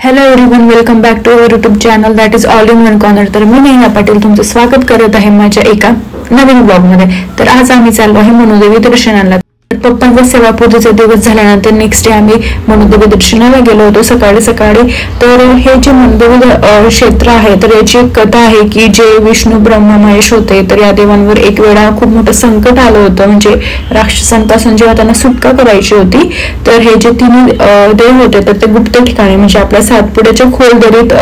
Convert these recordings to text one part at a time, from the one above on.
Hello everyone, welcome back to our YouTube channel that is all in one corner. तर मी नेहा पाटील तुमचं स्वागत करत आहे माझ्या एका नवीन ब्लॉगमध्ये. तर आज आम्ही चाललो आहे मनोदेवी दर्शनाला. पप्पांचा सेवापूजेचा दिवस झाल्यानंतर नेक्स्ट डे आम्ही मनोदेवी दर्शनाला गेलो होतो सकाळी सकाळी. तर हे जे मनोदेवी क्षेत्र आहे तर याची एक कथा आहे की जे विष्णू ब्रह्मा महेश होते तर या देवांवर एक वेळा खूप मोठं संकट आलं होतं, म्हणजे राक्षसांपासून जेव्हा त्यांना सुटका करायची होती तर हे जे तिन्ही देव होते तर ते गुप्त ठिकाणी म्हणजे आपल्या सातपुड्याच्या खोल दरीत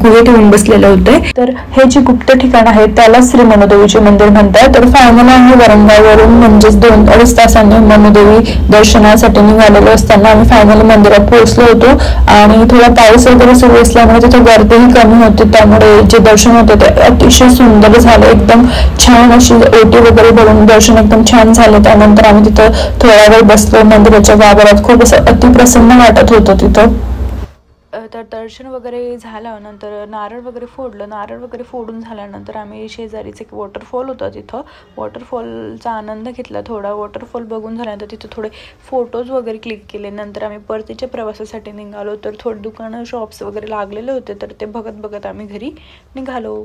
गुहेत येऊन बसलेले होते. तर हे जे गुप्त ठिकाण आहे त्याला श्री मनोदेवीचे मंदिर म्हणतात. तर फायनल आम्ही वरंगावरून म्हणजेच 2-2.5 तासांनी मनोदेवी दर्शनासाठी निघालेलो असताना आम्ही फायनली मंदिरात पोहोचलो होतो. आणि थोडा पाऊस वगैरे सुरू असल्यामुळे तिथे गर्दीही कमी होती, त्यामुळे जे दर्शन होते ते अतिशय सुंदर झाले. एकदम छान अशी ओटी वगैरे भरून दर्शन एकदम छान झाले. त्यानंतर आम्ही तिथं थोडा वेळ बसलो मंदिराच्या गाभाऱ्यात. खूप असं अतिप्रसन्न वाटत होतं तिथं. तर दर्शन वगैरे झाल्यानंतर नारळ वगैरे फोडून झाल्यानंतर आम्ही शेजारीच एक वॉटरफॉल होता तिथं वॉटरफॉलचा आनंद घेतला. थोडा वॉटरफॉल बघून झाल्यानंतर तिथे थोडे फोटोज वगैरे क्लिक केले. नंतर आम्ही परतीच्या प्रवासासाठी निघालो. तर थोडे दुकानं शॉप्स वगैरे लागलेले होते तर ते बघत आम्ही घरी निघालो.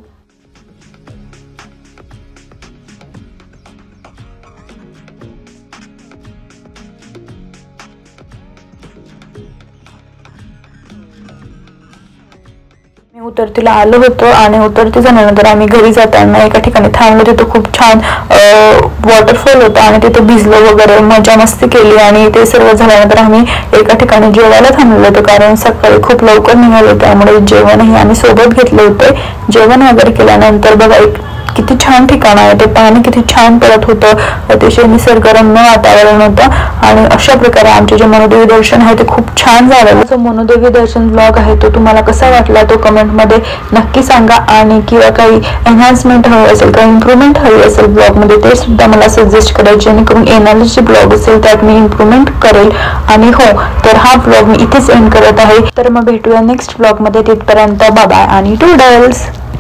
उतरतीला आलो होतो आणि उतरती झाल्यानंतर आम्ही घरी जाताना एका ठिकाणी थांबलो. तिथं खूप छान वॉटरफॉल होता आणि तिथे भिजलो वगैरे, मजा मस्ती केली. आणि ते सर्व झाल्यानंतर आम्ही एका ठिकाणी जेवायला थांबलो होतो कारण सकाळी खूप लवकर निघालो, त्यामुळे जेवणही आम्ही सोबत घेतले होते. जेवण वगैरे केल्यानंतर बघा किती छान ठिकाण आहे, ते पाणी किती छान पडत होतं, अतिशय निसर्गरम्य वातावरण होतं. आणि अशा प्रकारे आमचे जे मनोदेवी दर्शन आहे ते खूप छान झालं. जो मनोदेवी दर्शन ब्लॉग आहे तो तुम्हाला कसा वाटला तो कमेंटमध्ये नक्की सांगा. आणि किंवा काही एनहान्समेंट हवी असेल, काही इम्प्रूव्हमेंट हवी असेल ब्लॉगमध्ये ते सुद्धा मला सजेस्ट करा, जेणेकरून येणारे जे ब्लॉग असेल त्यात मी इम्प्रूव्हमेंट करेल. आणि हो, तर हा ब्लॉग मी इथेच एंड करत आहे. तर मग भेटूया नेक्स्ट ब्लॉगमध्ये. तिथपर्यंत बाय बाय आणि टूडल्स.